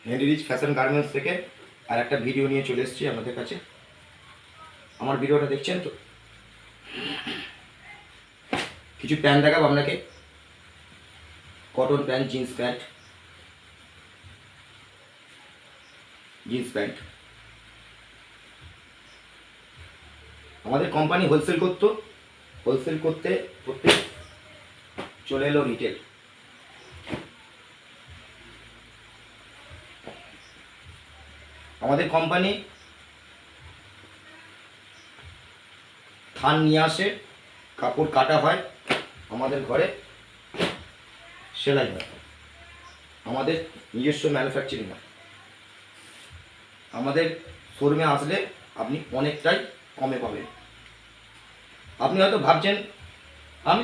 Heinrich fashion garments থেকে আর একটা video নিয়ে চলে এসেছি আমাদের কাছে। আমার ভিডিওটা দেখছেন তো? কিছু প্যান্ট দেখাবো আপনাকে, কটন প্যান্ট, জিন্স প্যান্ট। আমাদের কোম্পানি হোলসেল করতে চলে এলো রিটেল। আমাদের কোম্পানি থান নিয়ে আসে, কাপড় কাটা হয়, আমাদের ঘরে সেলাই হয়, আমাদের নিজস্ব ম্যানুফ্যাকচারিং হয়। আমাদের শোরুমে আসলে আপনি অনেকটাই কমে পাবেন। আপনি হয়তো ভাবছেন আমি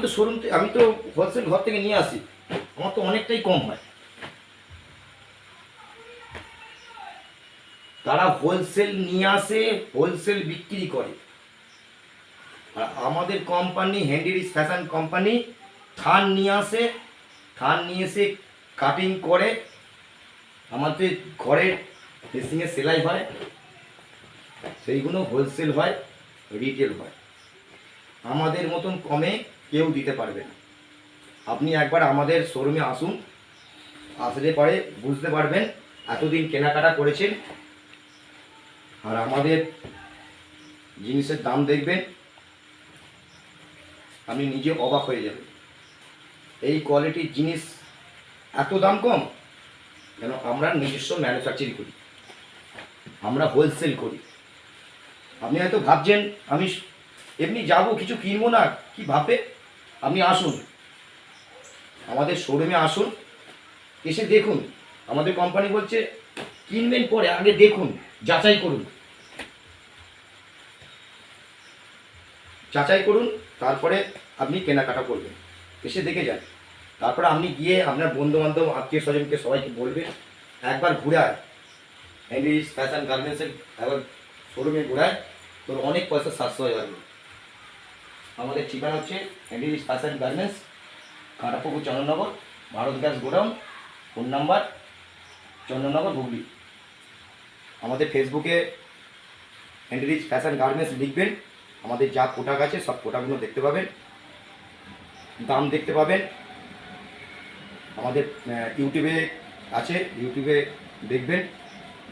তো হোলসেল ঘর থেকে নিয়ে আসি, আমার তো অনেকটাই কম হয়। তারা হোলসেল নিয়ে আসে, হোলসেল বিক্রি করে। আর আমাদের কোম্পানি হেনরিচ ফ্যাশন কোম্পানি থান নিয়ে আসে, থান নিয়ে এসে কাটিং করে আমাদের ঘরে মেশিনে সেলাই হয়, সেইগুলো হোলসেল হয়, রিটেল হয়। আমাদের মতন কমে কেউ দিতে পারবে না। আপনি একবার আমাদের শোরুমে আসুন, আসলে পরে বুঝতে পারবেন, এতদিন কেনাকাটা করেছেন আর আমাদের জিনিসের দাম দেখবেন, আপনি নিজে অবাক হয়ে যাবেন। এই কোয়ালিটির জিনিস এত দাম কম কেন? আমরা নিজস্ব ম্যানুফ্যাকচারিং করি, আমরা হোলসেল করি। আপনি হয়তো ভাবছেন আমি এমনি যাব কিছু কিনবো না, কি ভাববে? আপনি আসুন, আমাদের শোরুমে আসুন, এসে দেখুন। আমাদের কোম্পানি বলছে কিনবেন পরে, আগে দেখুন, যাচাই করুন, তারপরে আপনি কেনাকাটা করবেন। এসে দেখে যান, তারপরে আপনি গিয়ে আপনার বন্ধু বান্ধব, আত্মীয় স্বজনকে সবাইকে বলবেন একবার ঘুরায় হেনরিচ ফ্যাশন গার্মেন্টসের একবার শোরুমে ঘুরায়, তোর অনেক পয়সা সাশ্রয় হবে। আমাদের ঠিকানা হচ্ছে Heinrich fashion garments, Kantapukur, Chandannagar, Bharat gas godown, phone number Chandannagar, Hooghly. আমাদের ফেসবুকে হেনরিচ ফ্যাশন গার্মেন্টস লিখবেন, আমাদের যা প্রোডাক্ট আছে সব প্রোডাক্টগুলো দেখতে পাবেন, দাম দেখতে পাবেন। আমাদের ইউটিউবে আছে, ইউটিউবে দেখবেন,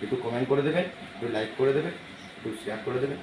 একটু কমেন্ট করে দেবেন, একটু লাইক করে দেবেন, একটু শেয়ার করে দেবেন।